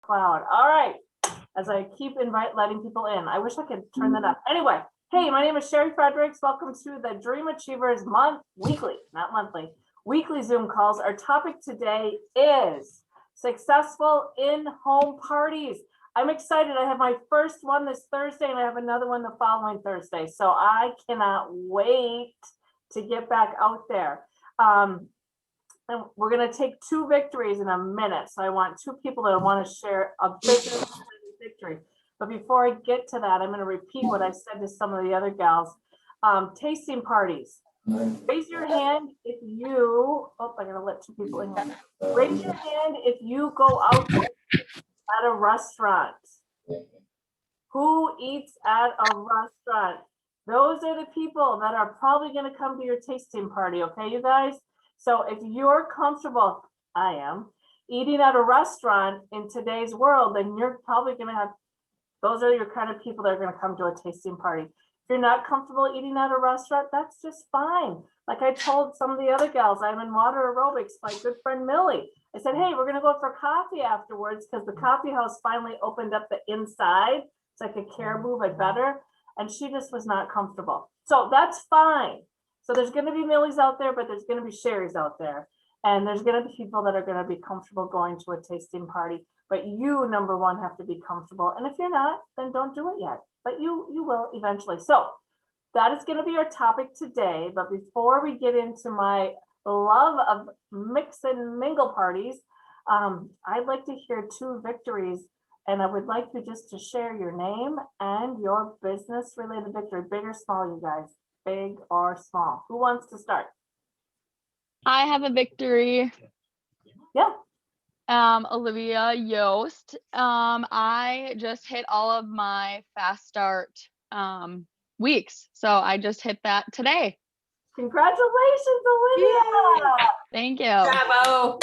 cloud. All right. As I keep letting people in. I wish I could turn that up. Anyway, hey, my name is Sherry Fredericks. Welcome to the Dream Achievers weekly Zoom calls. Our topic today is successful in-home parties. I'm excited. I have my first one this Thursday and I have another one the following Thursday. So I cannot wait to get back out there. And we're going to take two victories in a minute. So I want two people that want to share a business victory. But before I get to that, I'm going to repeat what I said to some of the other gals. Tasting parties. Raise your hand if you, I gotta let two people in here. Raise your hand if you go out at a restaurant. Who eats at a restaurant? Those are the people that are probably gonna come to your tasting party, okay, you guys? So if you're comfortable, I am, eating at a restaurant in today's world, then you're probably gonna have, those are your kind of people that are gonna come to a tasting party. If you're not comfortable eating at a restaurant, that's just fine. Like I told some of the other gals, I'm in water aerobics, my good friend Millie. I said, hey, we're gonna go for coffee afterwards because the coffee house finally opened up the inside. It's like a caribou, but better. And she just was not comfortable. So that's fine. So there's gonna be Millies out there, but there's gonna be Sherrys out there. And there's gonna be people that are gonna be comfortable going to a tasting party. But you, number one, have to be comfortable. And if you're not, then don't do it yet. But you will eventually. So that is going to be our topic today. But before we get into my love of mix and mingle parties, I'd like to hear two victories. And I would like you just to share your name and your business related victory, big or small, you guys, big or small. Who wants to start? I have a victory. Yeah. Olivia Yost. I just hit all of my fast start weeks. So I just hit that today. Congratulations, Olivia. Yay. Thank you. Bravo.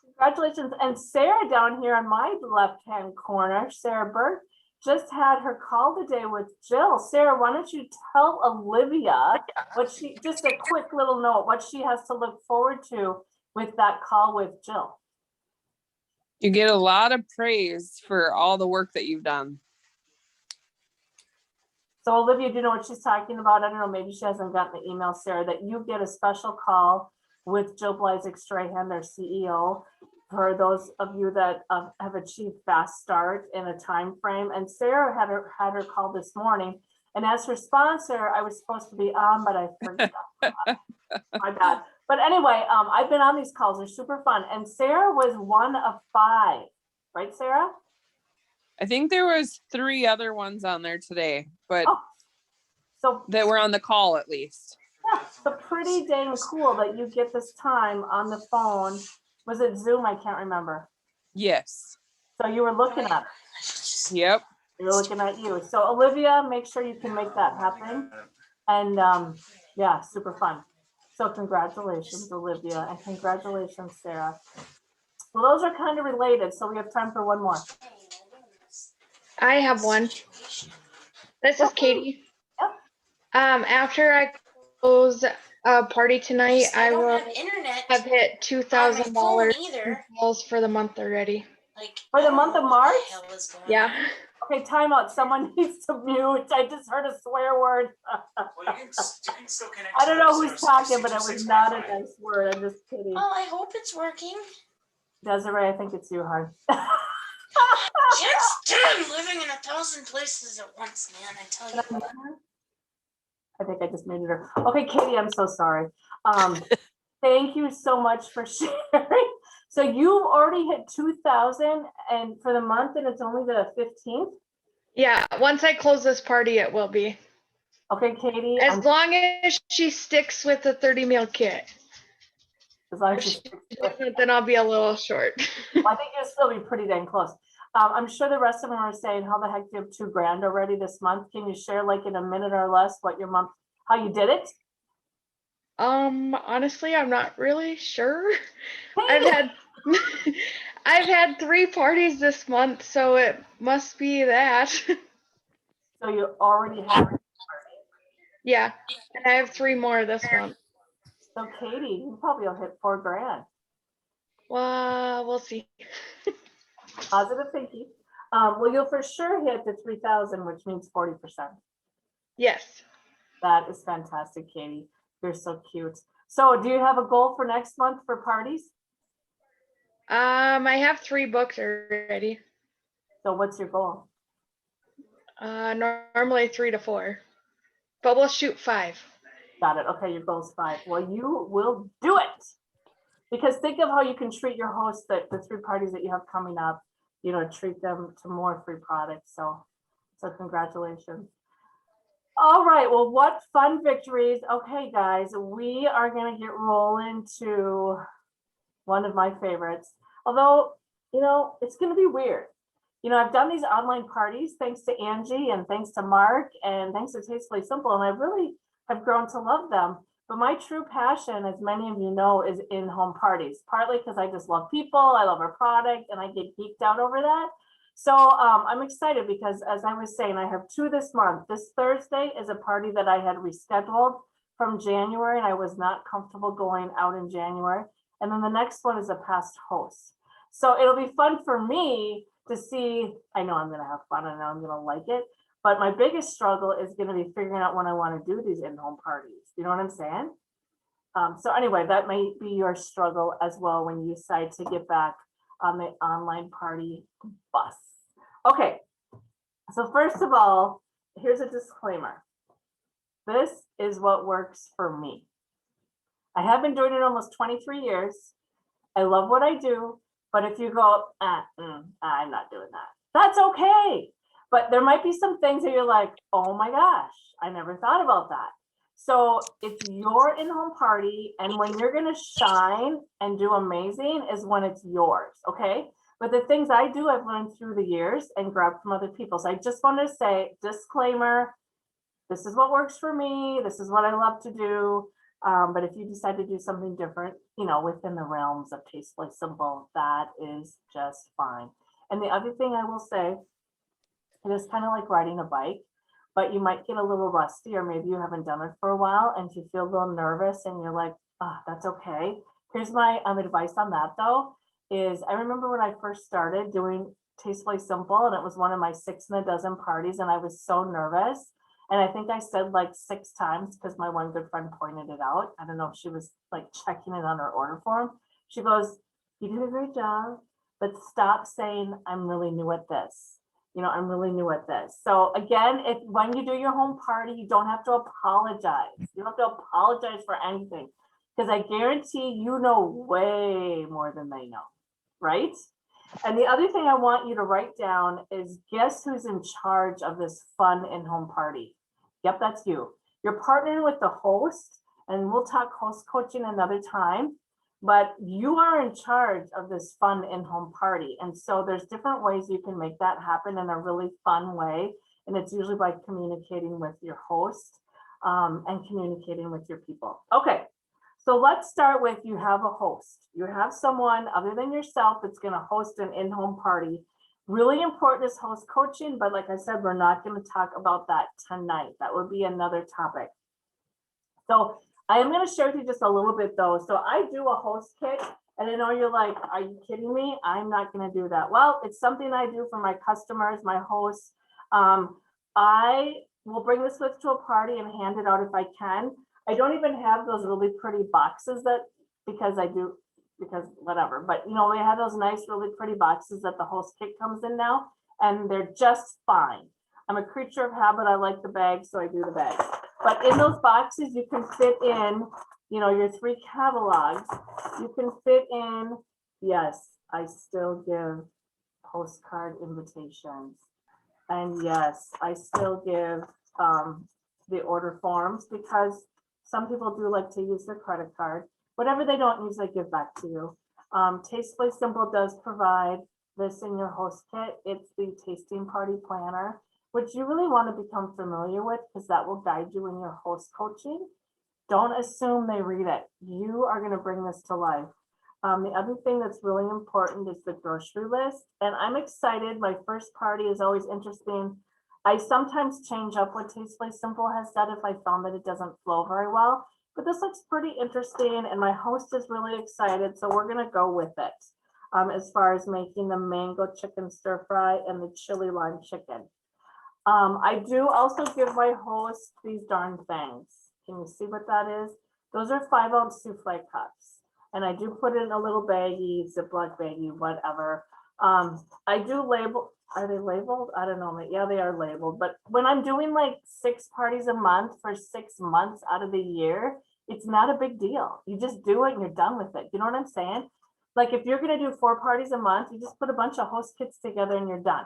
Congratulations. And Sarah down here on my left-hand corner, Sarah Burke, just had her call today with Jill. Sarah, why don't you tell Olivia what she, just a quick little note, what she has to look forward to with that call with Jill. You get a lot of praise for all the work that you've done. So Olivia, do you know what she's talking about? I don't know, maybe she hasn't gotten the email, Sarah, that you get a special call with Jill Blyzik-Strahan, their CEO, for those of you that have achieved fast start in a time frame. And Sarah had her call this morning. And as her sponsor, I was supposed to be on, but I forgot. My bad. But anyway, I've been on these calls. They're super fun. And Sarah was one of 5, right, Sarah? I think there was 3 other ones on there today, but so that were on the call at least. Yeah, so pretty dang cool that you get this time on the phone. Was it Zoom? I can't remember. Yes. So you were looking at. Yep. You're looking at you. So Olivia, make sure you can make that happen. And yeah, super fun. So congratulations, Olivia, and congratulations, Sarah. Well, those are kind of related, so we have time for one more. I have one. This is Katie. Yep. After I close a party tonight, I will have hit $2,000 in sales for the month already. For the month of March? Yeah. Okay, time out. Someone needs to mute. I just heard a swear word. Well, you can still connect. I don't know who's talking, but it was not a nice word. I'm just kidding. Oh, I hope it's working. Desiree, I think it's you, hon. Can't stand living in 1,000 places at once, man. I tell you. I think I just muted her. Okay, Katie, I'm so sorry. Thank you so much for sharing. So you've already hit 2,000 and for the month, and it's only the 15th? Yeah, once I close this party, it will be. Okay, Katie. As long as she sticks with the 30 meal kit. As long as If she she sticks with doesn't, then I'll be a little short. Well, I think you'll still be pretty dang close. I'm sure the rest of them are saying, how the heck do you have $2,000 already this month? Can you share like in a minute or less what your month, how you did it? Honestly, I'm not really sure. I've had 3 parties this month, so it must be that. So you already have. Yeah, and I have 3 more this month. So Katie, you probably will hit $4,000. Well, we'll see. Positive thinking. Well, you'll for sure hit the 3,000, which means 40%. Yes. That is fantastic, Katie. You're so cute. So do you have a goal for next month for parties? I have 3 books already. So what's your goal? Normally 3 to 4, but we'll shoot 5. Got it. Okay, your goal's 5. Well, you will do it. Because think of how you can treat your hosts, that the 3 parties that you have coming up, you know, treat them to more free products. So congratulations. All right, well, what fun victories. Okay, guys, we are gonna get rolling to one of my favorites. Although, you know, it's gonna be weird. You know, I've done these online parties thanks to Angie and thanks to Mark and thanks to Tastefully Simple, and I really have grown to love them. But my true passion, as many of you know, is in-home parties, partly because I just love people, I love our product, and I get geeked out over that. So I'm excited because, as I was saying, I have 2 this month. This Thursday is a party that I had rescheduled from January, and I was not comfortable going out in January. And then the next one is a past host. So it'll be fun for me to see. I know I'm going to have fun. I know I'm going to like it. But my biggest struggle is going to be figuring out when I want to do these in-home parties. You know what I'm saying? So anyway, that may be your struggle as well when you decide to get back on the online party bus. Okay, so first of all, here's a disclaimer. This is what works for me. I have been doing it almost 23 years. I love what I do, but if you go, I'm not doing that, that's okay. But there might be some things that you're like, oh my gosh, I never thought about that. So it's your in-home party, and when you're gonna shine and do amazing is when it's yours, okay? But the things I do, I've learned through the years and grabbed from other people. So I just want to say, disclaimer, this is what works for me. This is what I love to do. But if you decide to do something different, you know, within the realms of Tastefully Simple, that is just fine. And the other thing I will say, it is kind of like riding a bike, but you might get a little rusty, or maybe you haven't done it for a while and you feel a little nervous and you're like, oh, that's okay. Here's my advice on that though, is I remember when I first started doing Tastefully Simple, and it was one of my 6 in a dozen parties, and I was so nervous. And I think I said like 6 times, because my one good friend pointed it out. I don't know if she was like checking it on her order form. She goes, you did a great job, but stop saying I'm really new at this. You know, I'm really new at this. So again, when you do your home party, you don't have to apologize. You don't have to apologize for anything, because I guarantee you know way more than they know, right? And the other thing I want you to write down is, guess who's in charge of this fun in-home party? Yep, that's you. You're partnering with the host, and we'll talk host coaching another time, but you are in charge of this fun in-home party. And so there's different ways you can make that happen in a really fun way. And it's usually by communicating with your host and communicating with your people. Okay. So let's start with, you have a host. You have someone other than yourself that's going to host an in-home party. Really important is host coaching, but like I said, we're not going to talk about that tonight. That would be another topic. So I am going to share with you just a little bit though. So I do a host kit, and I know you're like, are you kidding me? I'm not going to do that. Well, it's something I do for my customers, my hosts. I will bring this with to a party and hand it out if I can. I don't even have those really pretty boxes because whatever, but you know, we have those nice, really pretty boxes that the host kit comes in now, and they're just fine. I'm a creature of habit. I like the bags, so I do the bags. But in those boxes, you can fit in, you know, your 3 catalogs. You can fit in, yes, I still give postcard invitations. And yes, I still give the order forms, because some people do like to use their credit card. Whatever they don't use, I give back to you. Tastefully Simple does provide this in your host kit. It's the tasting party planner, which you really want to become familiar with, because that will guide you in your host coaching. Don't assume they read it. You are going to bring this to life. The other thing that's really important is the grocery list. And I'm excited. My first party is always interesting. I sometimes change up what Tastefully Simple has said if I found that it doesn't flow very well. But this looks pretty interesting, and my host is really excited, so we're going to go with it. as far as making the mango chicken stir fry and the chili lime chicken. I do also give my host these darn things. Can you see what that is? Those are 5-ounce souffle cups. And I do put it in a little baggie, Ziploc baggie, whatever. I do label, are they labeled? I don't know. Yeah, they are labeled. But when I'm doing like 6 parties a month for 6 months out of the year, it's not a big deal. You just do it and you're done with it. You know what I'm saying? Like if you're going to do 4 parties a month, you just put a bunch of host kits together and you're done.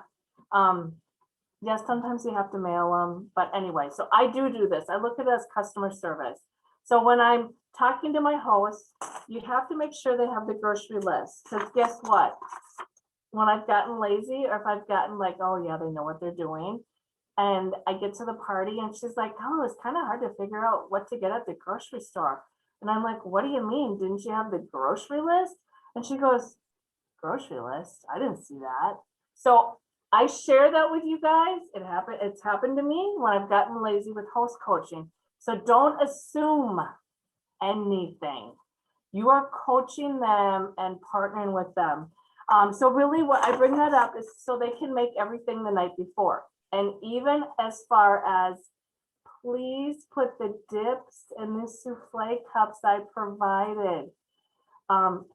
Yeah, sometimes you have to mail them, but anyway, so I do this. I look at it as customer service. So when I'm talking to my host, you have to make sure they have the grocery list. Because guess what? When I've gotten lazy or if I've gotten like, oh yeah, they know what they're doing. And I get to the party and she's like, oh, it's kind of hard to figure out what to get at the grocery store. And I'm like, what do you mean? Didn't you have the grocery list? And she goes, grocery list? I didn't see that. So I share that with you guys. It's happened to me when I've gotten lazy with host coaching. So don't assume anything. You are coaching them and partnering with them. So really what I bring that up is so they can make everything the night before. And even as far as please put the dips in the souffle cups I provided.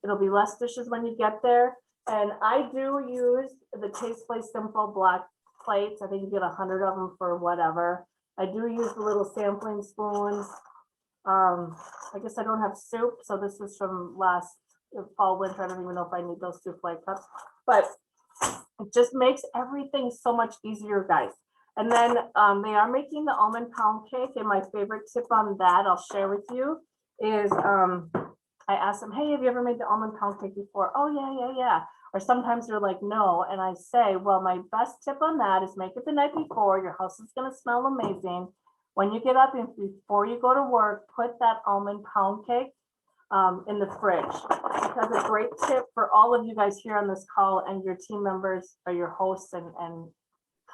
It'll be less dishes when you get there. And I do use the Tastefully Simple black plates. I think you get 100 of them for whatever. I do use the little sampling spoons. I guess I don't have soup, so this is from last fall, winter. I don't even know if I need those souffle cups, but it just makes everything so much easier, guys. And then they are making the almond pound cake, and my favorite tip on that I'll share with you is I asked them, hey, have you ever made the almond pound cake before? Oh, yeah. Or sometimes they're like, no. And I say, well, my best tip on that is make it the night before. Your house is going to smell amazing. When you get up and before you go to work, put that almond pound cake in the fridge. Because a great tip for all of you guys here on this call and your team members or your hosts and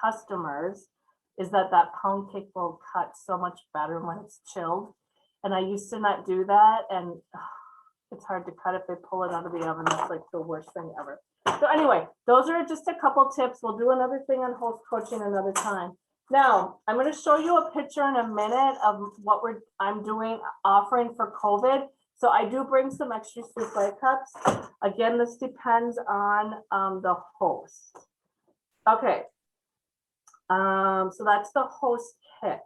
customers is that pound cake will cut so much better when it's chilled. And I used to not do that. And it's hard to cut if they pull it out of the oven. That's like the worst thing ever. So anyway, those are just a couple tips. We'll do another thing on host coaching another time. Now, I'm going to show you a picture in a minute of what I'm doing, offering for COVID. So I do bring some extra souffle cups. Again, this depends on the host. Okay. So that's the host kit.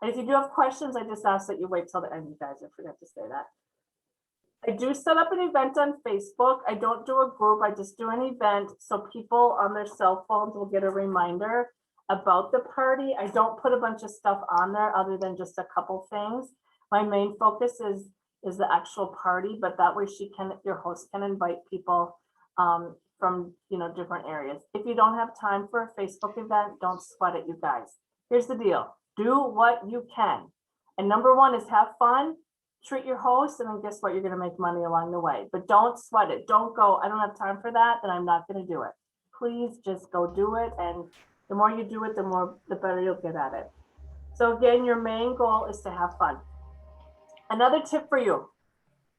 And if you do have questions, I just ask that you wait till the end, you guys. I forgot to say that. I do set up an event on Facebook. I don't do a group. I just do an event so people on their cell phones will get a reminder about the party. I don't put a bunch of stuff on there other than just a couple things. My main focus is the actual party, but that way your host can invite people from different areas. If you don't have time for a Facebook event, don't sweat it, you guys. Here's the deal. Do what you can. And number one is have fun. Treat your host, and then guess what? You're going to make money along the way. But don't sweat it. Don't go, I don't have time for that, then I'm not going to do it. Please just go do it. And the more you do it, the better you'll get at it. So again, your main goal is to have fun. Another tip for you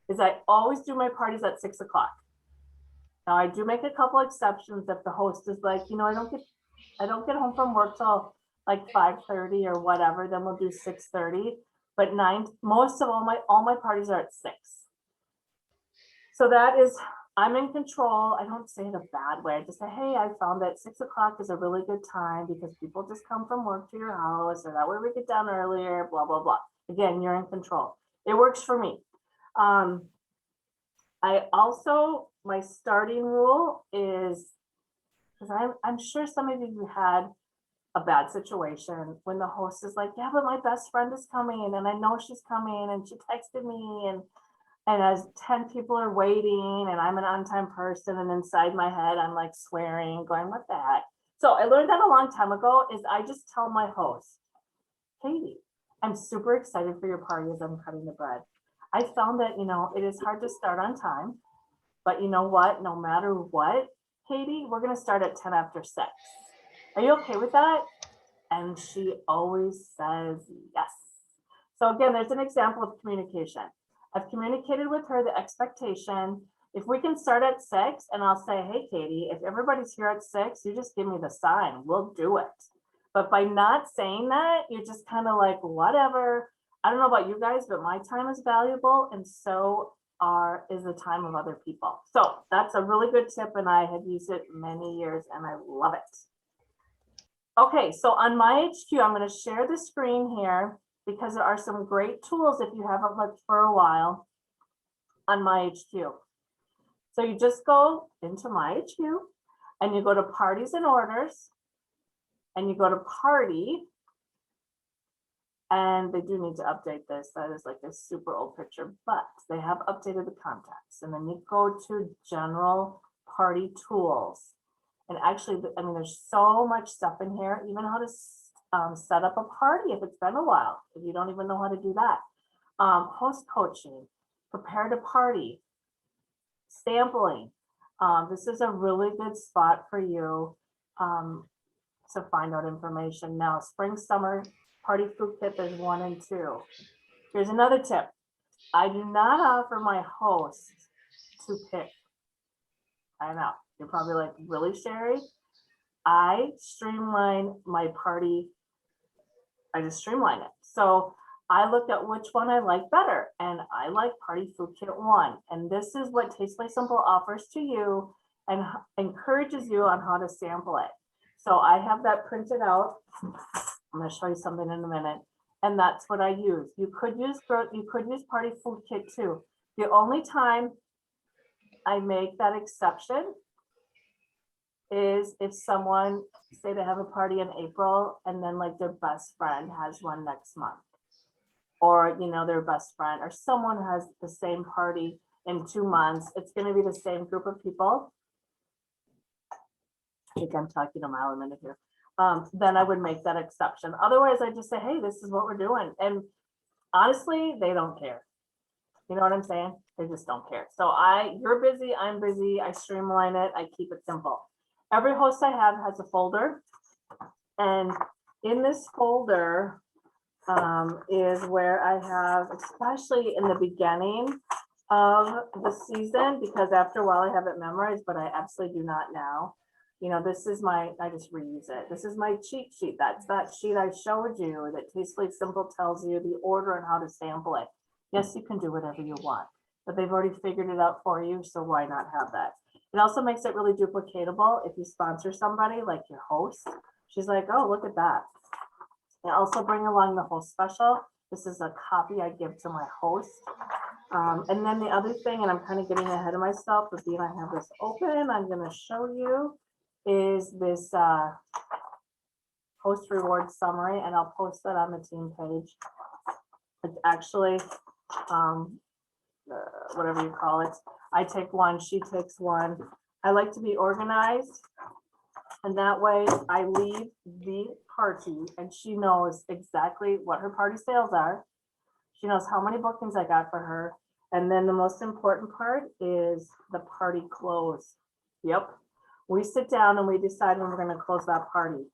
is I always do my parties at 6 o'clock. Now I do make a couple exceptions if the host is like, I don't get home from work till like 5:30 or whatever, then we'll do 6:30. But most of all my parties are at 6. So that is, I'm in control. I don't say it a bad way. I just say, hey, I found that 6 o'clock is a really good time because people just come from work to your house, or that way we get done earlier, blah, blah, blah. Again, you're in control. It works for me. I also, my starting rule is, because I'm sure some of you had a bad situation when the host is like, yeah, but my best friend is coming and I know she's coming and she texted me and as 10 people are waiting and I'm an on-time person and inside my head I'm like swearing, going, what the heck? So I learned that a long time ago is I just tell my host, Katie, I'm super excited for your party as I'm cutting the bread. I found that, it is hard to start on time, but you know what? No matter what, Katie, we're going to start at 10 after 6. Are you okay with that? And she always says yes. So again, there's an example of communication. I've communicated with her the expectation. If we can start at 6 and I'll say, hey, Katie, if everybody's here at 6, you just give me the sign, we'll do it. But by not saying that, you're just kind of like, whatever. I don't know about you guys, but my time is valuable and so is the time of other people. So that's a really good tip and I have used it many years and I love it. Okay, so on my HQ, I'm going to share the screen here because there are some great tools if you haven't looked for a while on my HQ. So you just go into my HQ and you go to parties and orders and you go to party. And they do need to update this. That is like a super old picture, but they have updated the contacts. And then you go to general party tools. And actually, I mean, there's so much stuff in here, even how to set up a party if it's been a while, if you don't even know how to do that. Host coaching, prepare to party, sampling. This is a really good spot for you to find out information. Now, spring, summer party food kit, there's 1 and 2. Here's another tip. I do not offer my host to pick. I know, you're probably like, really, Sherry? I streamline my party. I just streamline it. So I looked at which one I like better, and I like Party Food Kit 1. And this is what Tastefully Simple offers to you and encourages you on how to sample it. So I have that printed out. I'm going to show you something in a minute. And that's what I use. You could use Party Food Kit too. The only time I make that exception is if someone, say they have a party in April and then like their best friend has one next month. Or, you know, their best friend or someone has the same party in 2 months. It's going to be the same group of people. I think I'm talking a mile a minute here. Then I would make that exception. Otherwise, I just say, hey, this is what we're doing. And honestly, they don't care. You know what I'm saying? They just don't care. So you're busy, I'm busy. I streamline it. I keep it simple. Every host I have has a folder. And in this folder is where I have, especially in the beginning of the season, because after a while I have it memorized, but I absolutely do not now. You know, this is I just reuse it. This is my cheat sheet. That's that sheet I showed you that Tastefully Simple tells you the order and how to sample it. Yes, you can do whatever you want, but they've already figured it out for you. So why not have that? It also makes it really duplicatable. If you sponsor somebody like your host, she's like, oh, look at that. I also bring along the host special. This is a copy I give to my host. And then the other thing, and I'm kind of getting ahead of myself, but being I have this open, I'm going to show you is this host reward summary, and I'll post that on the team page. It's actually whatever you call it. I take one, she takes one. I like to be organized, and that way I leave the party and she knows exactly what her party sales are. She knows how many bookings I got for her. And then the most important part is the party close. Yep. We sit down and we decide when we're going to close that party.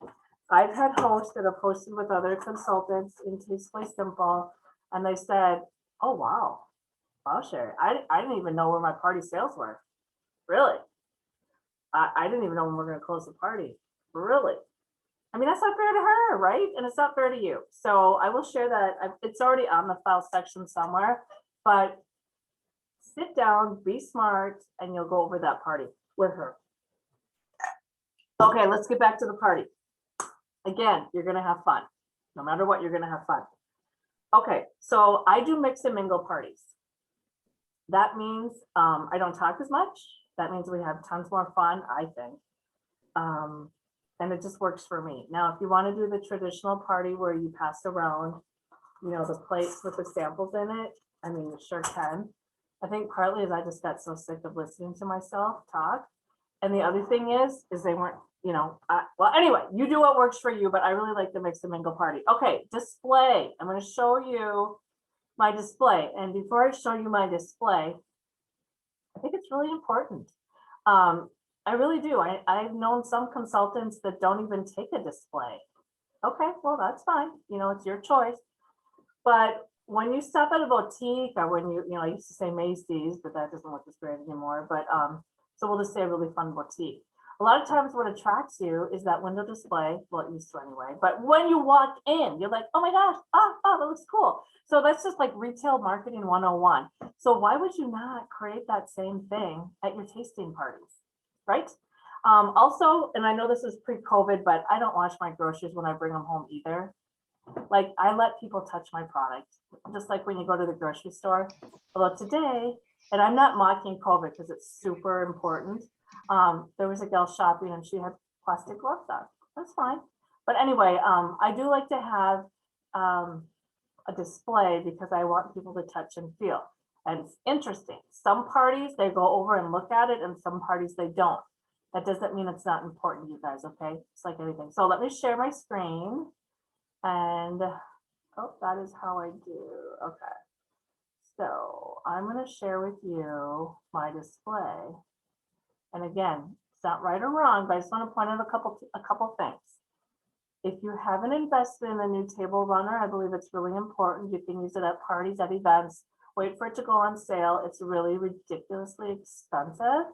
I've had hosts that have hosted with other consultants in Tastefully Simple, and they said, oh, wow, Sherry, I didn't even know where my party sales were. Really? I didn't even know when we're going to close the party. Really? I mean, that's not fair to her, right? And it's not fair to you. So I will share that. It's already on the file section somewhere, but sit down, be smart, and you'll go over that party with her. Okay, let's get back to the party. Again, you're going to have fun. No matter what, you're going to have fun. Okay, so I do mix and mingle parties. That means I don't talk as much. That means we have tons more fun, I think. And it just works for me. Now, if you want to do the traditional party where you pass around, you know, the plates with the samples in it, I mean, you sure can. I think partly is I just got so sick of listening to myself talk. And the other thing is they weren't, you know, well, anyway, you do what works for you, but I really like the mix and mingle party. Okay, display. I'm going to show you my display. And before I show you my display, I think it's really important. I really do. I've known some consultants that don't even take a display. Okay, well, that's fine. You know, it's your choice. But when you stop at a boutique or when I used to say Macy's, but that doesn't look as great anymore. But so we'll just say a really fun boutique. A lot of times what attracts you is that window display. Well, it used to anyway. But when you walk in, you're like, oh my gosh, that looks cool. So that's just like retail marketing 101. So why would you not create that same thing at your tasting parties, right? Also, and I know this is pre-COVID, but I don't wash my groceries when I bring them home either. Like I let people touch my product, just like when you go to the grocery store. Although today, and I'm not mocking COVID because it's super important. There was a gal shopping and she had plastic gloves on. That's fine. But anyway, I do like to have a display because I want people to touch and feel. And it's interesting. Some parties, they go over and look at it, and some parties they don't. That doesn't mean it's not important, you guys, okay? It's like everything. So let me share my screen. And, oh, that is how I do. Okay. So I'm going to share with you my display. And again, it's not right or wrong, but I just want to point out a couple things. If you haven't invested in a new table runner, I believe it's really important. You can use it at parties, at events. Wait for it to go on sale. It's really ridiculously expensive.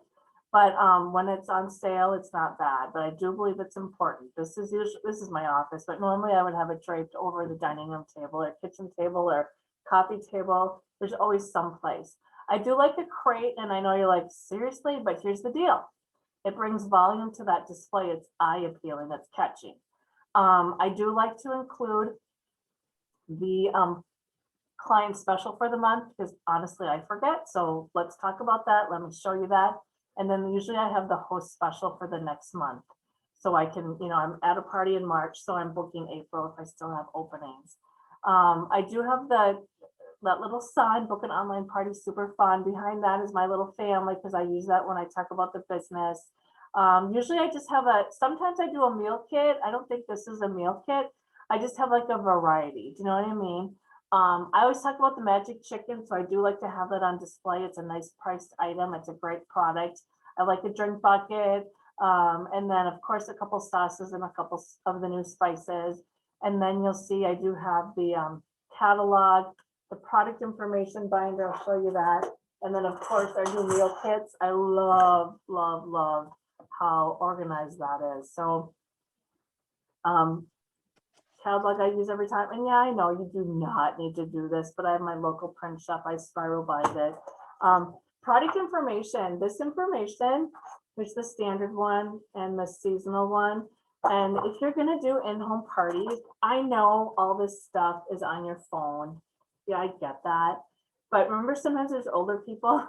But when it's on sale, it's not bad. But I do believe it's important. This is my office, but normally I would have it draped over the dining room table or kitchen table or coffee table. There's always some place. I do like a crate, and I know you're like, seriously, but here's the deal. It brings volume to that display. It's eye appealing, it's catching. I do like to include the client special for the month because honestly, I forget. So let's talk about that. Let me show you that. And then usually I have the host special for the next month. So I can, I'm at a party in March, so I'm booking April if I still have openings. I do have that little sign, book an online party, super fun. Behind that is my little family because I use that when I talk about the business. Usually I just have sometimes I do a meal kit. I don't think this is a meal kit. I just have like a variety. Do you know what I mean? I always talk about the magic chicken, so I do like to have that on display. It's a nice priced item. It's a great product. I like a drink bucket. And then of course, a couple sauces and a couple of the new spices. And then you'll see I do have the catalog, the product information binder. I'll show you that. And then of course, our new meal kits. I love, love, love how organized that is. So catalog I use every time. And yeah, I know you do not need to do this, but I have my local print shop. I spiral bind it. Product information, this information, there's the standard one and the seasonal one. And if you're gonna do in-home parties, I know all this stuff is on your phone. Yeah, I get that. But remember, sometimes there's older people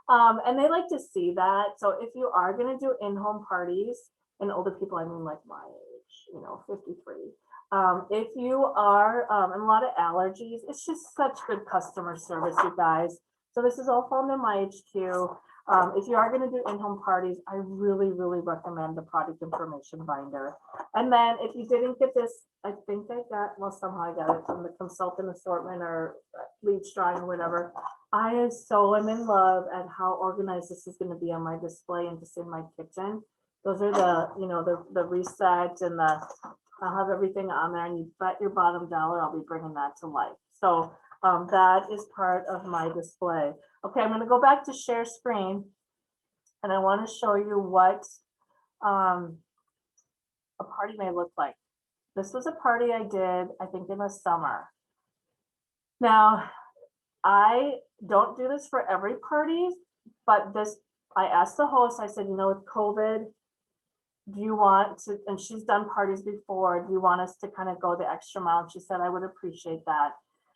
and they like to see that. So if you are gonna do in-home parties, and older people, I mean like my age, 53. If you are and a lot of allergies, it's just such good customer service, you guys. So this is all from my HQ. If you are going to do in-home parties, I really, really recommend the product information binder. And then if you didn't get this, I think I got, well, somehow I got it from the consultant assortment or lead drawing or whatever. I am in love at how organized this is going to be on my display and just in my kitchen. Those are the reset and I'll have everything on there, and you bet your bottom dollar I'll be bringing that to life. So that is part of my display. Okay, I'm going to go back to share screen, and I want to show you what a party may look like. This was a party I did, I think, in the summer. Now, I don't do this for every party, but I asked the host, I said, with COVID, do you want to, and she's done parties before, do you want us to kind of go the extra mile? And she said, I would appreciate that.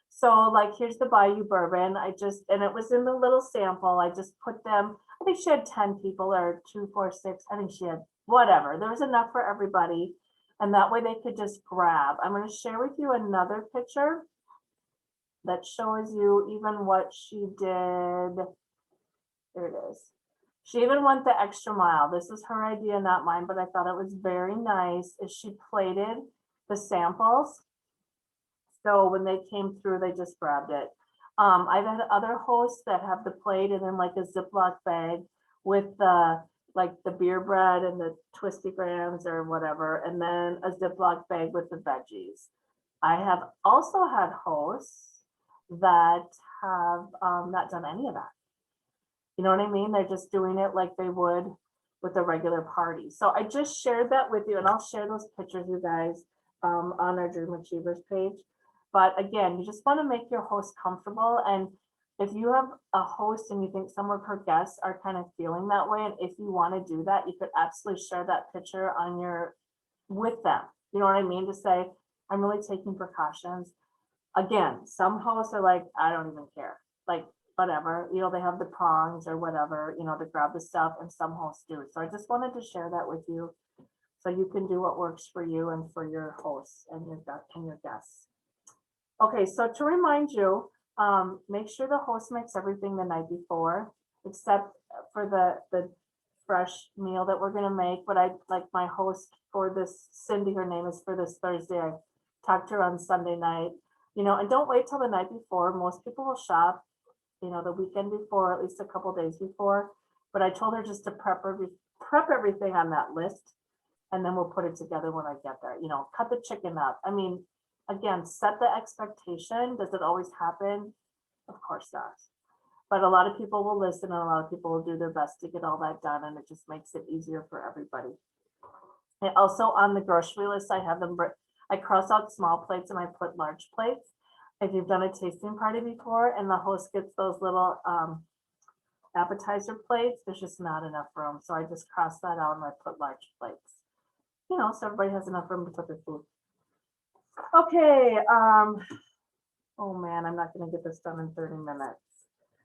So like, here's the Bayou Bourbon. And it was in the little sample. I just put them, I think she had 10 people or 2, 4, 6. I think she had whatever. There was enough for everybody. And that way they could just grab. I'm going to share with you another picture that shows you even what she did. There it is. She even went the extra mile. This is her idea, not mine, but I thought it was very nice. Is she plated the samples. So when they came through, they just grabbed it. I've had other hosts that have the plate and then like a Ziploc bag with the beer bread and the twisty grams or whatever, and then a Ziploc bag with the veggies. I have also had hosts that have not done any of that. You know what I mean? They're just doing it like they would with a regular party. So I just shared that with you, and I'll share those pictures, you guys, on our Dream Achievers page. But again, you just want to make your host comfortable. And if you have a host and you think some of her guests are kind of feeling that way, and if you want to do that, you could absolutely share that picture on your with them. You know what I mean? To say, I'm really taking precautions. Again, some hosts are like, I don't even care. Like, whatever, you know, they have the prongs or whatever, you know, to grab the stuff, and some hosts do. So I just wanted to share that with you so you can do what works for you and for your hosts and your guests. Okay, so to remind you, make sure the host makes everything the night before, except for the fresh meal that we're gonna make. But I like my host for this, Cindy, her name is, for this Thursday. I talked to her on Sunday night, you know, and don't wait till the night before. Most people will shop, you know, the weekend before, at least a couple days before. But I told her just to prep everything on that list, and then we'll put it together when I get there. You know, cut the chicken up. I mean, again, set the expectation. Does it always happen? Of course not. But a lot of people will listen, and a lot of people will do their best to get all that done, and it just makes it easier for everybody. And also on the grocery list, I have them, I cross out small plates and I put large plates. If you've done a tasting party before and the host gets those little appetizer plates, there's just not enough room. So I just cross that out and I put large plates. You know, so everybody has enough room to put their food. Okay, oh man, I'm not gonna get this done in 30 minutes.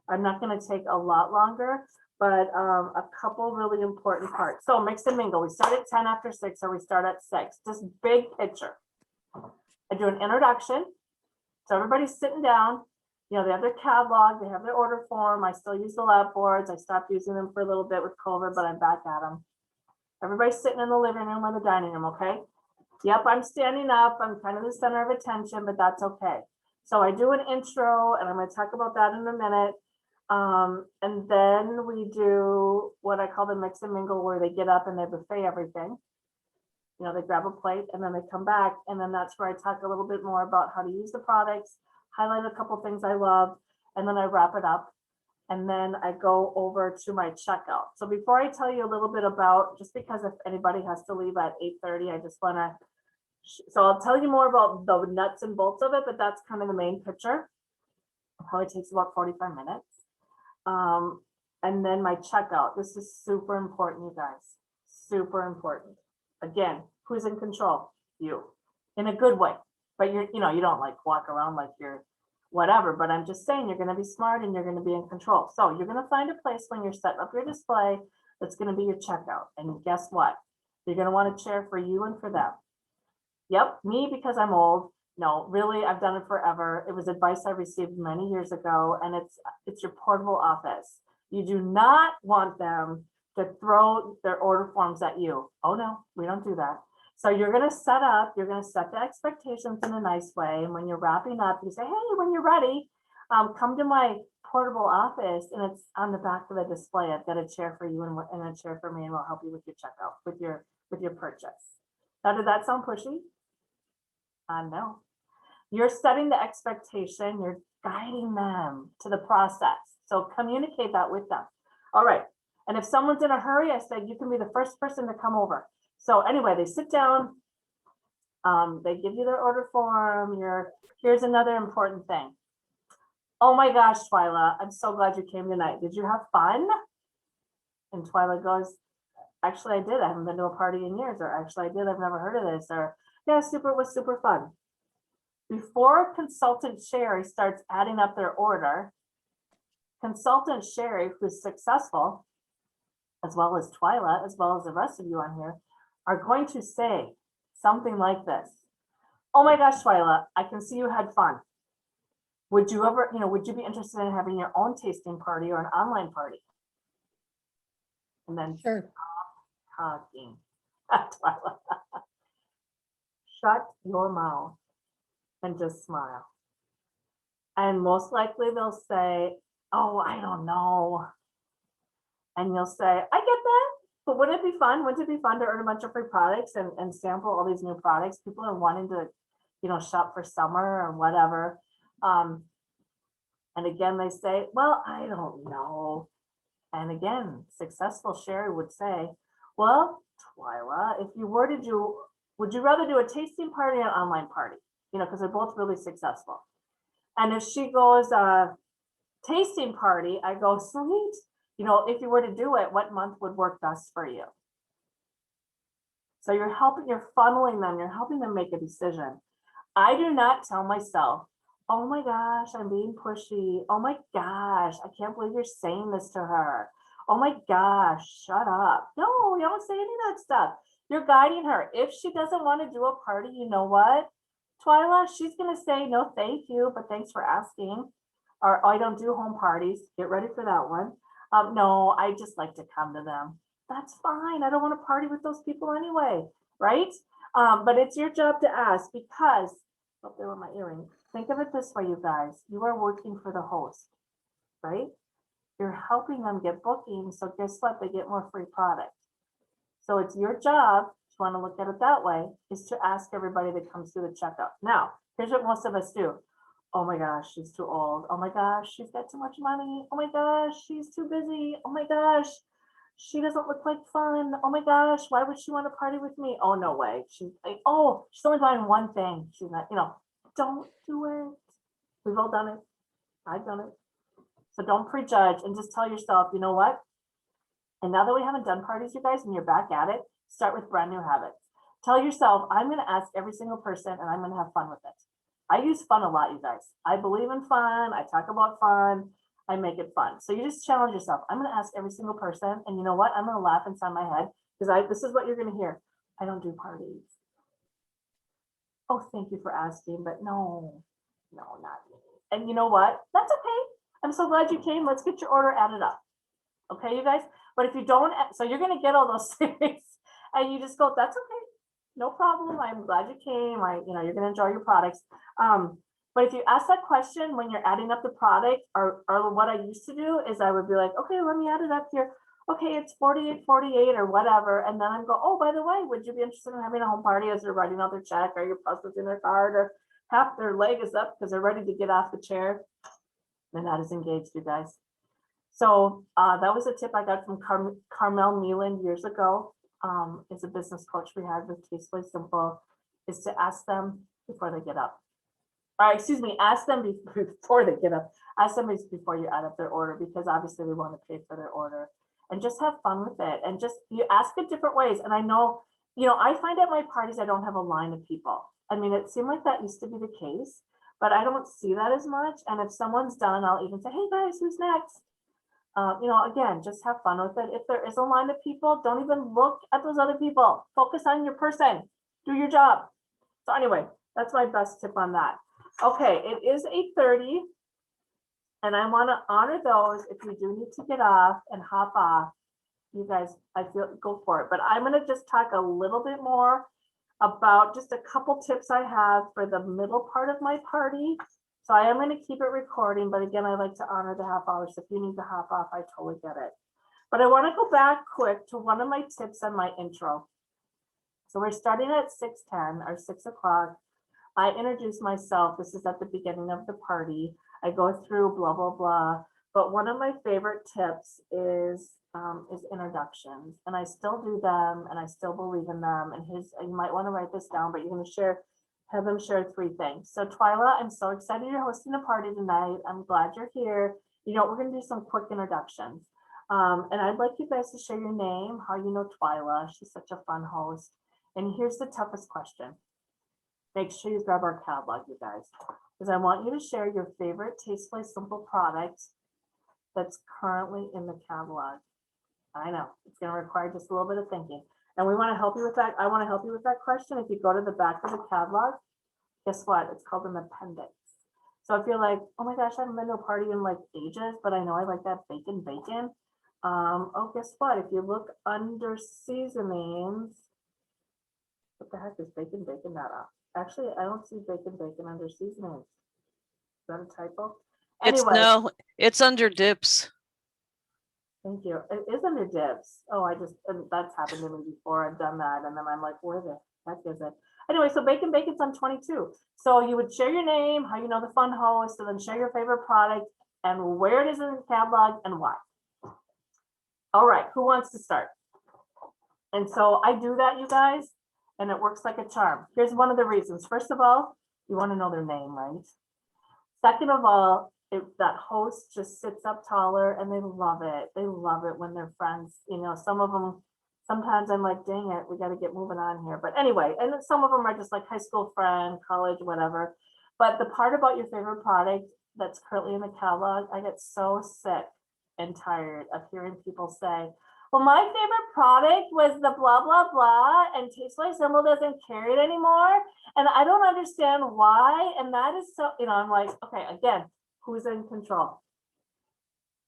I'm not gonna take a lot longer, but a couple really important parts. So mix and mingle, we start at 10 after 6 or we start at 6, just big picture. I do an introduction. So everybody's sitting down, you know, they have their catalog, they have their order form. I still use the lab boards. I stopped using them for a little bit with COVID, but I'm back at them. Everybody's sitting in the living room or the dining room, okay? Yep, I'm standing up. I'm kind of the center of attention, but that's okay. So I do an intro, and I'm going to talk about that in a minute. And then we do what I call the mix and mingle, where they get up and they buffet everything. You know, they grab a plate and then they come back, and then that's where I talk a little bit more about how to use the products, highlight a couple things I love, and then I wrap it up. And then I go over to my checkout. So before I tell you a little bit about, just because if anybody has to leave at 8:30, I just want to, so I'll tell you more about the nuts and bolts of it, but that's kind of the main picture. It probably takes about 45 minutes. And then my checkout. This is super important, you guys. Super important. Again, who's in control? You, in a good way. But you know, you don't like walk around like you're whatever, but I'm just saying you're going to be smart and you're going to be in control. So you're going to find a place when you're setting up your display that's going to be your checkout. And guess what? You're going to want a chair for you and for them. Yep, me, because I'm old. No, really, I've done it forever. It was advice I received many years ago, and it's your portable office. You do not want them to throw their order forms at you. Oh no, we don't do that. So you're going to set the expectations in a nice way. And when you're wrapping up, you say, hey, when you're ready, come to my portable office, and it's on the back of the display. I've got a chair for you and a chair for me, and we'll help you with your checkout, with your purchase. Now, did that sound pushy? No. You're setting the expectation. You're guiding them to the process. So communicate that with them. All right. And if someone's in a hurry, I said, you can be the first person to come over. So anyway, they sit down, they give you their order form. Here's another important thing. Oh my gosh, Twyla, I'm so glad you came tonight. Did you have fun? And Twyla goes, actually I did. I haven't been to a party in years. Or actually I did. I've never heard of this. Or yeah, it was super fun. Before consultant Sherry starts adding up their order, consultant Sherry, who's successful, as well as Twyla, as well as the rest of you on here, are going to say something like this. Oh my gosh, Twyla, I can see you had fun. Would you be interested in having your own tasting party or an online party? And then Sure. Talking. Twyla. Shut your mouth and just smile. And most likely they'll say, oh, I don't know. And you'll say, I get that. But wouldn't it be fun? Wouldn't it be fun to earn a bunch of free products and sample all these new products? People are wanting to, shop for summer or whatever. And again, they say, well, I don't know. And again, successful Sherry would say, well, Twyla, if you were to do, would you rather do a tasting party or an online party? You know, because they're both really successful. And if she goes, tasting party, I go, sweet. You know, if you were to do it, what month would work best for you? So you're funneling them, you're helping them make a decision. I do not tell myself, oh my gosh, I'm being pushy. Oh my gosh, I can't believe you're saying this to her. Oh my gosh, shut up. No, you don't say any of that stuff. You're guiding her. If she doesn't want to do a party, you know what, Twyla, she's going to say, no, thank you, but thanks for asking. Or I don't do home parties. Get ready for that one. No, I just like to come to them. That's fine. I don't want to party with those people anyway, right? But it's your job to ask because, oh, there were my earrings. Think of it this way, you guys. You are working for the host, right? You're helping them get bookings. So guess what? They get more free product. So it's your job, if you want to look at it that way, is to ask everybody that comes through the checkout. Now, here's what most of us do. Oh my gosh, she's too old. Oh my gosh, she's got too much money. Oh my gosh, she's too busy. Oh my gosh, she doesn't look like fun. Oh my gosh, why would she want to party with me? Oh, no way. She's like, oh, she's only buying one thing. She's not, you know, don't do it. We've all done it. I've done it. So don't prejudge and just tell yourself, you know what? And now that we haven't done parties, you guys, and you're back at it, start with brand new habits. Tell yourself, I'm going to ask every single person and I'm going to have fun with it. I use fun a lot, you guys. I believe in fun. I talk about fun. I make it fun. So you just challenge yourself. I'm going to ask every single person. And you know what? I'm going to laugh inside my head because this is what you're going to hear. I don't do parties. Oh, thank you for asking, but no, not me. And you know what? That's okay. I'm so glad you came. Let's get your order added up. Okay, you guys? But if you don't, so you're going to get all those things and you just go, that's okay. No problem. I'm glad you came. You're going to enjoy your products. But if you ask that question when you're adding up the product or what I used to do is I would be like, okay, let me add it up here. Okay, it's 48.48 or whatever. And then I'd go, oh, by the way, would you be interested in having a home party as they're writing out their check or you're processing their card or half their leg is up because they're ready to get off the chair? They're not as engaged, you guys. So that was a tip I got from Carmel Nealand years ago. Is a business coach we had with Tastefully Simple, is to ask them before they get up. Excuse me, ask them before they get up. Ask them before you add up their order because obviously we want to pay for their order and just have fun with it. And just you ask it different ways. And I know, I find at my parties I don't have a line of people. I mean, it seemed like that used to be the case, but I don't see that as much. And if someone's done, I'll even say, hey guys, who's next? Again, just have fun with it. If there is a line of people, don't even look at those other people. Focus on your person. Do your job. So anyway, that's my best tip on that. Okay, it is 8:30, and I want to honor those. If you do need to get off and hop off, you guys, I feel go for it. But I'm going to just talk a little bit more about just a couple tips I have for the middle part of my party. So I am going to keep it recording, but again, I like to honor the half hour. So if you need to hop off, I totally get it. But I want to go back quick to one of my tips on my intro. So we're starting at 6:10 or 6 o'clock. I introduce myself. This is at the beginning of the party. I go through blah, blah, blah. But one of my favorite tips is introductions. And I still do them and I still believe in them. And you might want to write this down, but you're going to have them share 3 things. So Twyla, I'm so excited you're hosting a party tonight. I'm glad you're here. We're going to do some quick introductions. And I'd like you guys to share your name, how you know Twyla. She's such a fun host. And here's the toughest question. Make sure you grab our catalog, you guys, because I want you to share your favorite Tastefully Simple product that's currently in the catalog. I know it's going to require just a little bit of thinking. And we want to help you with that. I want to help you with that question. If you go to the back of the catalog, guess what? It's called an appendix. So if you're like, oh my gosh, I haven't been to a party in like ages, but I know I like that bacon. Oh, guess what? If you look under seasonings, what the heck is bacon that up? Actually, I don't see bacon under seasonings. Is that a typo? Anyway, It's under dips. thank you. It is under dips. Oh, that's happened to me before. I've done that. And then I'm like, where the heck is it? Anyway, so bacon's on 22. So you would share your name, how you know the fun host, and then share your favorite product. and where it is in the catalog and why. All right, who wants to start? And so I do that, you guys, and it works like a charm. Here's one of the reasons. First of all, you want to know their name, right? Second of all, that host just sits up taller and they love it. They love it when they're friends. You know, some of them, sometimes I'm like, dang it, we got to get moving on here. But anyway, and then some of them are just like high school friend, college, whatever. But the part about your favorite product that's currently in the catalog, I get so sick and tired of hearing people say, well, my favorite product was the blah, blah, blah, and Tastefully Simple doesn't carry it anymore. And I don't understand why. And that is so, you know, I'm like, okay, again, who's in control?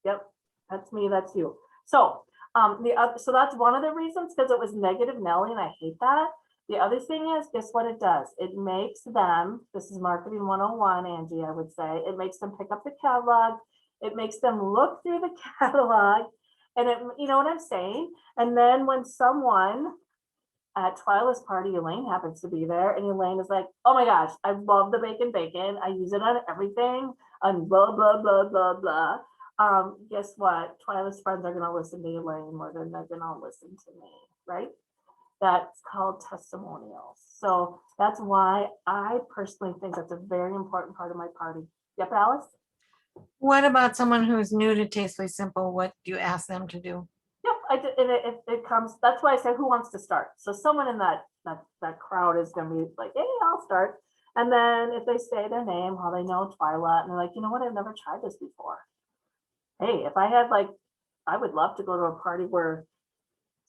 Yep, that's me, that's you. So so that's one of the reasons, because it was negative Nelly, and I hate that. The other thing is, guess what it does? It makes them, this is marketing 101, Angie, I would say, it makes them pick up the catalog. It makes them look through the catalog. And it, you know what I'm saying? And then when someone at Twyla's party, Elaine happens to be there, and Elaine is like, oh my gosh, I love the bacon. I use it on everything, and blah, blah, blah, blah, blah. Guess what? Twyla's friends are gonna listen to Elaine more than they're gonna listen to me, right? That's called testimonials. So that's why I personally think that's a very important part of my party. Yep, Alice? What about someone who's new to Tastefully Simple? What do you ask them to do? Yep, I did, and it comes, that's why I said, who wants to start? So someone in that crowd is gonna be like, hey, I'll start. And then if they say their name, how they know Twyla, and they're like, you know what, I've never tried this before. Hey, if I had like, I would love to go to a party where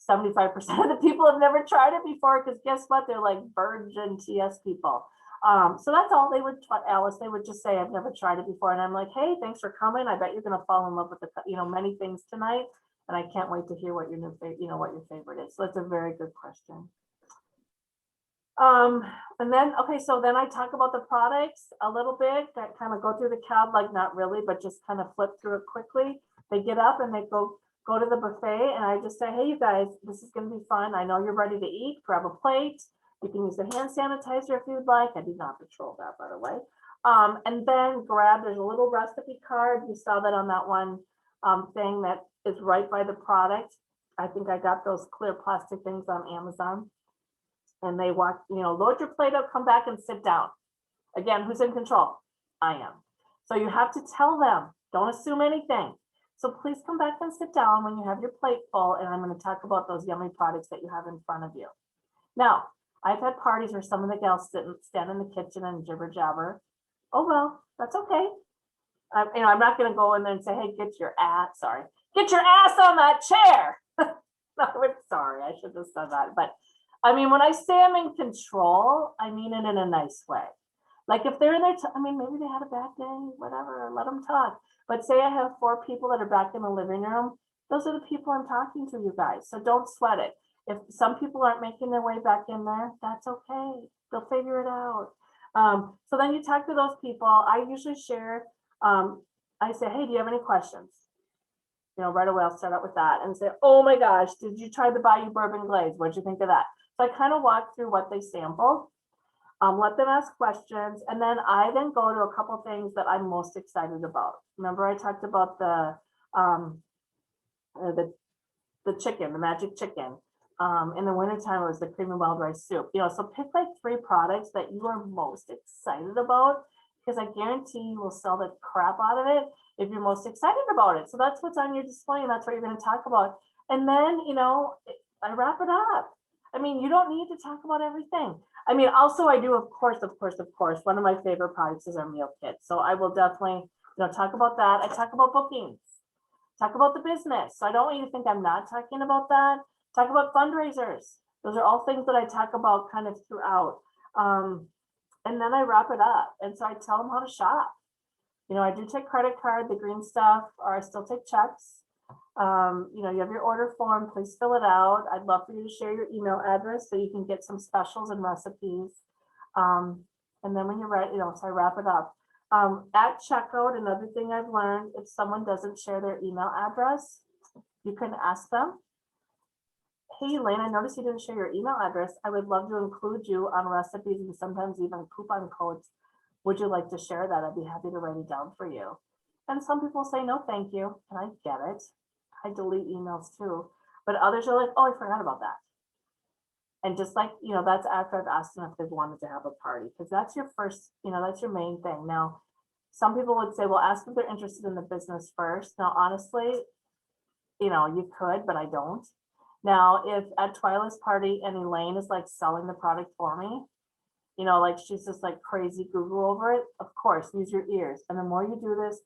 75% of the people have never tried it before, because guess what? They're like virgin TS people. So that's all they would, Alice, they would just say, I've never tried it before. And I'm like, hey, thanks for coming. I bet you're going to fall in love with the, you know, many things tonight. And I can't wait to hear what your new favorite, you know, what your favorite is. So that's a very good question. And then, okay, so then I talk about the products a little bit, that kind of go through the catalog, like not really, but just kind of flip through it quickly. They get up and they go to the buffet, and I just say, hey, you guys, this is going to be fun. I know you're ready to eat. Grab a plate. You can use the hand sanitizer if you'd like. I do not patrol that, by the way. And then grab, there's a little recipe card. You saw that on that one thing that is right by the product. I think I got those clear plastic things on Amazon. And they walk, you know, load your plate up, come back and sit down. Again, who's in control? I am. So you have to tell them, don't assume anything. So please come back and sit down when you have your plate full, and I'm going to talk about those yummy products that you have in front of you. Now, I've had parties where some of the gals stand in the kitchen and jibber jabber. Oh, well, that's okay. You know, I'm not going to go in there and say, hey, get your ass on that chair. Sorry, I should have said that. But I mean, when I say I'm in control, I mean it in a nice way. Like if they're in there, I mean, maybe they had a bad day, whatever, let them talk. But say I have 4 people that are back in the living room, those are the people I'm talking to, you guys. So don't sweat it. If some people aren't making their way back in there, that's okay. They'll figure it out. So then you talk to those people. I usually share, I say, hey, do you have any questions? You know, right away, I'll start out with that and say, oh my gosh, did you try the Bayou Bourbon Glaze? What'd you think of that? So I kind of walk through what they sampled, let them ask questions, and then I then go to a couple things that I'm most excited about. Remember I talked about the chicken, the magic chicken. In the wintertime, it was the creamy wild rice soup. You know, so pick like 3 products that you are most excited about, because I guarantee you will sell the crap out of it if you're most excited about it. So that's what's on your display, and that's what you're going to talk about. And then, you know, I wrap it up. I mean, you don't need to talk about everything. I mean, also I do, of course, one of my favorite products is our meal kit. So I will definitely, you know, talk about that. I talk about bookings, talk about the business. So I don't want you to think I'm not talking about that. Talk about fundraisers. Those are all things that I talk about kind of throughout. And then I wrap it up. And so I tell them how to shop. You know, I do take credit card, the green stuff, or I still take checks. You know, you have your order form, please fill it out. I'd love for you to share your email address so you can get some specials and recipes. And then when you're ready, you know, so I wrap it up. At checkout, another thing I've learned, if someone doesn't share their email address, you can ask them, hey, Elaine, I noticed you didn't share your email address. I would love to include you on recipes and sometimes even coupon codes. Would you like to share that? I'd be happy to write it down for you. And some people say, no, thank you, and I get it. I delete emails too, but others are like, oh, I forgot about that. And just like, that's after I've asked them if they've wanted to have a party, because that's your first, that's your main thing. Now, some people would say, well, ask if they're interested in the business first. Now, honestly, you could, but I don't. Now, if at Twyla's party and Elaine is like selling the product for me, like she's just like crazy Google over it, of course, use your ears. And the more you do this,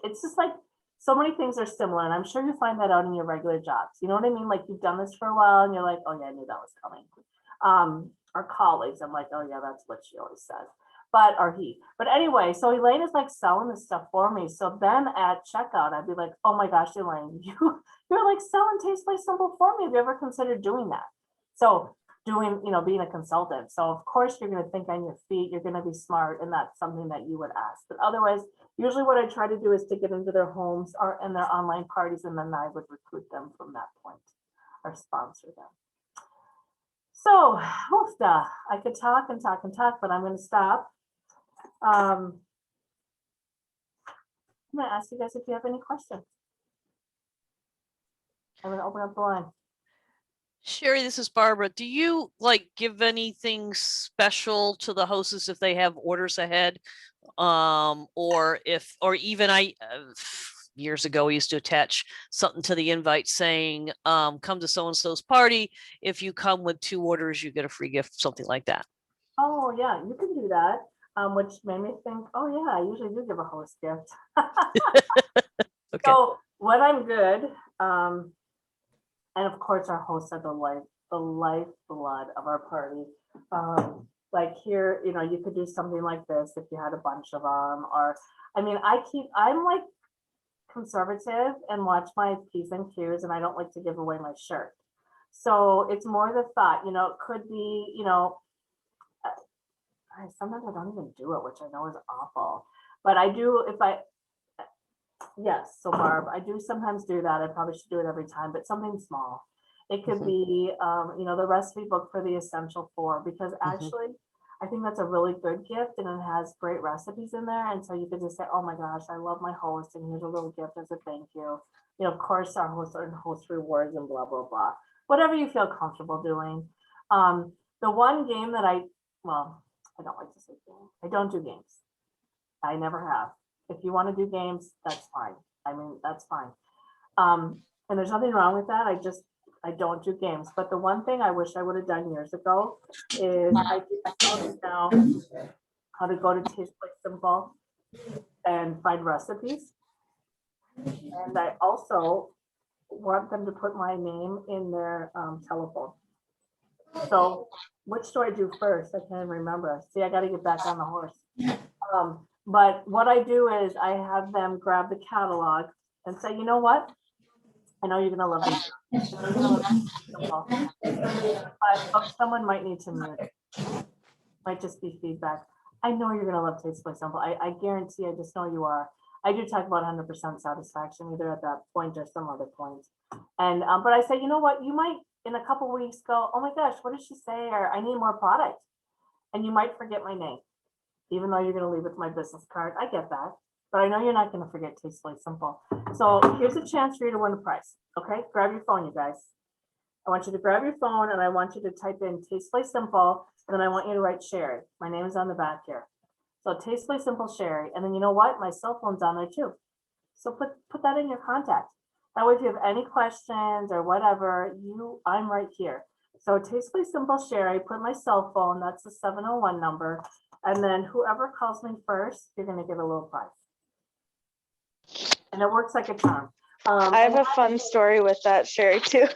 it's just like so many things are similar. And I'm sure you find that out in your regular jobs. You know what I mean? Like you've done this for a while and you're like, oh yeah, I knew that was coming. Our colleagues, I'm like, oh yeah, that's what she always says. Or he. But anyway, so Elaine is like selling this stuff for me. So then at checkout, I'd be like, oh my gosh, Elaine, you're like selling Tastefully Simple for me. Have you ever considered doing that? So being a consultant. So of course you're going to think on your feet, you're going to be smart, and that's something that you would ask. But otherwise, usually what I try to do is to get into their homes or in their online parties, and then I would recruit them from that point or sponsor them. So, I could talk and talk and talk, but I'm going to stop. I'm going to ask you guys if you have any questions. I'm going to open up the line. Sherry, this is Barbara. Do you give anything special to the hosts if they have orders ahead? Or even years ago, I used to attach something to the invite saying, come to so-and-so's party. If you come with 2 orders, you get a free gift, something like that. Oh yeah, you can do that. Which made me think, oh yeah, I usually do give a host gift. Okay. So when I'm good, and of course our hosts are the lifeblood of our party. Like here, you could do something like this if you had a bunch of them, or, I'm like conservative and watch my P's and Q's, and I don't like to give away my shirt. So it's more the thought, it could be, sometimes I don't even do it, which I know is awful, but I do yes. So Barb, I do sometimes do that. I probably should do it every time, but something small. It could be, the recipe book for the Essential 4, because actually I think that's a really good gift, and it has great recipes in there. And so you could just say, oh my gosh, I love my host, and here's a little gift as a thank you. Of course, our hosts are in host rewards and blah, blah, blah. Whatever you feel comfortable doing. The one game that I don't like to say game. I don't do games. I never have. If you want to do games, that's fine. That's fine. And there's nothing wrong with that. I don't do games. But the one thing I wish I would have done years ago is I know now how to go to Tastefully Simple and find recipes. And I also want them to put my name in their telephone. So which do I do first? I can't even remember. See, I got to get back on the horse. But what I do is I have them grab the catalog and say, you know what? I know you're going to love this. But someone might need to mute it. Might just be feedback. I know you're going to love Tastefully Simple. I guarantee, I just know you are. I do talk about 100% satisfaction, either at that point or some other point. And, but I say, you know what? You might in a couple weeks go, oh my gosh, what did she say? Or I need more product. And you might forget my name, even though you're going to leave with my business card. I get that. But I know you're not going to forget Tastefully Simple. So here's a chance for you to win a prize. Okay, grab your phone, you guys. I want you to grab your phone, and I want you to type in Tastefully Simple, and then I want you to write Sherry. My name is on the back here. So Tastefully Simple Sherry. And then you know what? My cell phone's on there too. So put that in your contact. That way, if you have any questions or whatever, I'm right here. So Tastefully Simple Sherry, put my cell phone, that's the 701 number. And then whoever calls me first, you're going to get a little prize. And it works like a charm. I have a fun story with that, Sherry, too.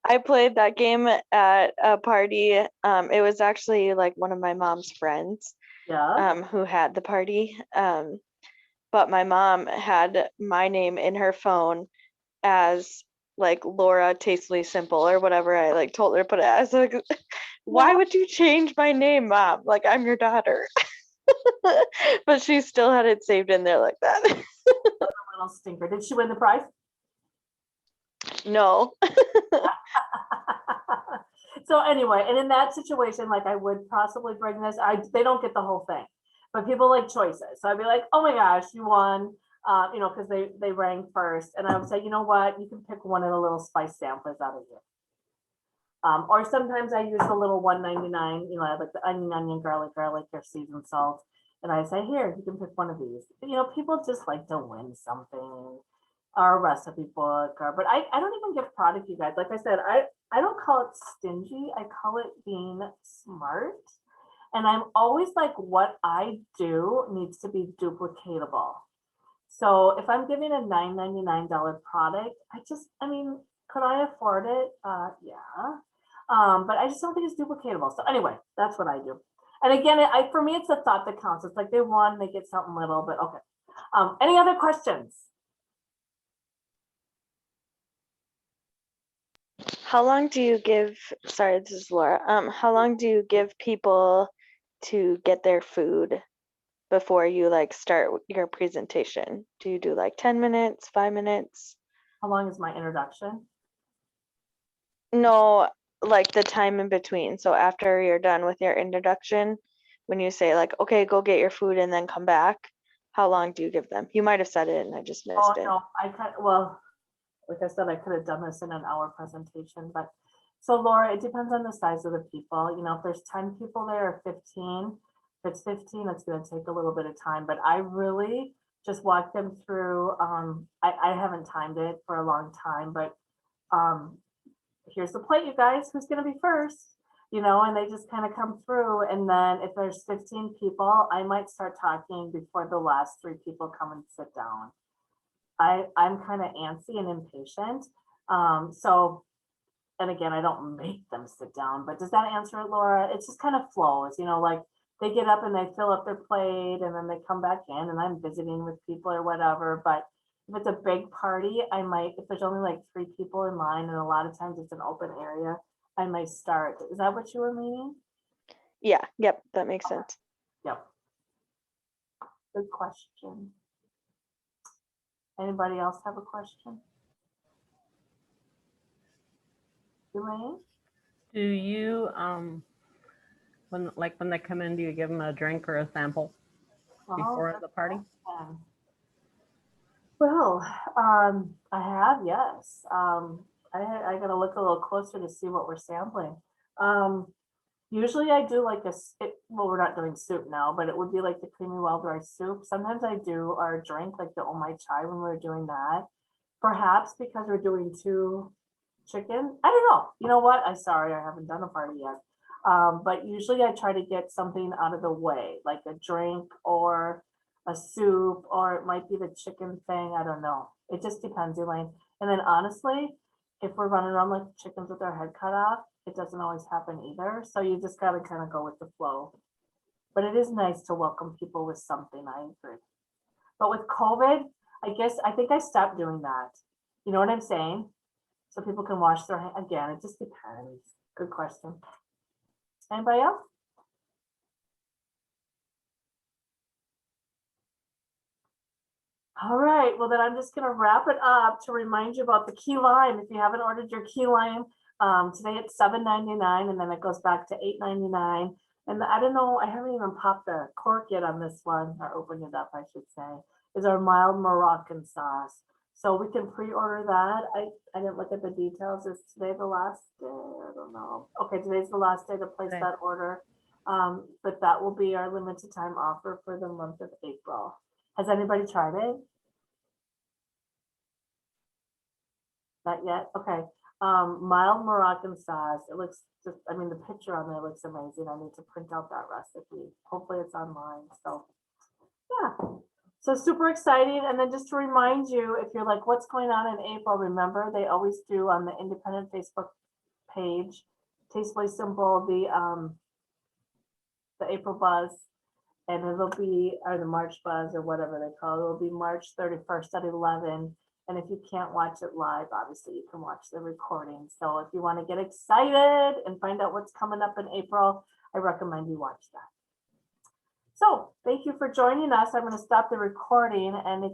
I played that game at a party. It was actually like one of my mom's friends who had the party. But my mom had my name in her phone as like Laura Tastefully Simple or whatever. I like told her to put it as like, why would you change my name, Mom? Like, I'm your daughter. But she still had it saved in there like that. Little stinker. Did she win the prize? No. So anyway, and in that situation, like I would possibly bring this, they don't get the whole thing. but people like choices. So I'd be like, oh my gosh, you won, you know, because they ranked first. And I would say, you know what, you can pick one of the little spice samplers out of here. Or sometimes I use the little $1.99, you know, like the onion, garlic, or seasoned salt. And I say, here, you can pick one of these. You know, people just like to win something, or a recipe book, but I don't even give product, you guys. Like I said, I don't call it stingy. I call it being smart. And I'm always like, what I do needs to be duplicatable. So if I'm giving a $9.99 product, I mean, could I afford it? Yeah. But I just don't think it's duplicatable. So anyway, that's what I do. And again, for me, it's the thought that counts. It's like they won, they get something little, but okay. Any other questions? How long do you give, sorry, this is Laura. How long do you give people to get their food before you like start your presentation? Do you do like 10 minutes, 5 minutes? How long is my introduction? No, like the time in between. So after you're done with your introduction, when you say like, okay, go get your food and then come back, how long do you give them? You might have said it and I just missed it. No, well, like I said, I could have done this in an hour presentation, but so Laura, it depends on the size of the people. You know, if there's 10 people there or 15, if it's 15, it's going to take a little bit of time, but I really just walk them through. I haven't timed it for a long time, but here's the plate, you guys, who's going to be first, you know, and they just kind of come through. And then if there's 15 people, I might start talking before the last 3 people come and sit down. I'm kind of antsy and impatient. So, and again, I don't make them sit down, but does that answer it, Laura? It just kind of flows, you know, like they get up and they fill up their plate and then they come back in and I'm visiting with people or whatever. But if it's a big party, I might, if there's only like 3 people in line and a lot of times it's an open area, I might start. Is that what you were meaning? Yeah, yep, that makes sense. Yep. Good question. Anybody else have a question? Elaine? Do you, when they come in, do you give them a drink or a sample before the party? Well, I have, yes. I gotta look a little closer to see what we're sampling. Usually I do like well, we're not doing soup now, but it would be like the creamy wild rice soup. Sometimes I do our drink, like the Oh My Chai when we're doing that. Perhaps because we're doing 2 chicken. I don't know. You know what? I'm sorry, I haven't done a party yet. But usually I try to get something out of the way, like a drink or a soup, or it might be the chicken thing. I don't know. It just depends, Elaine. And then honestly, if we're running around like chickens with our head cut off, it doesn't always happen either. So you just got to kind of go with the flow. But it is nice to welcome people with something, I agree. But with COVID, I think I stopped doing that. You know what I'm saying? So people can wash their hands. Again, it just depends. Good question. Anybody else? All right, well then I'm just gonna wrap it up to remind you about the key lime. If you haven't ordered your key lime, today it's $7.99 and then it goes back to $8.99. And I don't know, I haven't even popped the cork yet on this one, or opened it up, I should say, is our mild Moroccan sauce. So we can pre-order that. I didn't look at the details. Is today the last day? I don't know. Okay, today's the last day to place that order. But that will be our limited time offer for the month of April. Has anybody tried it? Not yet? Okay. Mild Moroccan sauce. It looks just, I mean, the picture on there looks amazing. I need to print out that recipe. Hopefully it's online. So yeah. So super exciting. And then just to remind you, if you're like, what's going on in April, remember they always do on the independent Facebook page, Tastefully Simple, the April Buzz. And it'll be, or the March Buzz or whatever they call it. It'll be March 31st at 11. And if you can't watch it live, obviously you can watch the recording. So if you want to get excited and find out what's coming up in April, I recommend you watch that. So thank you for joining us. I'm going to stop the recording, and if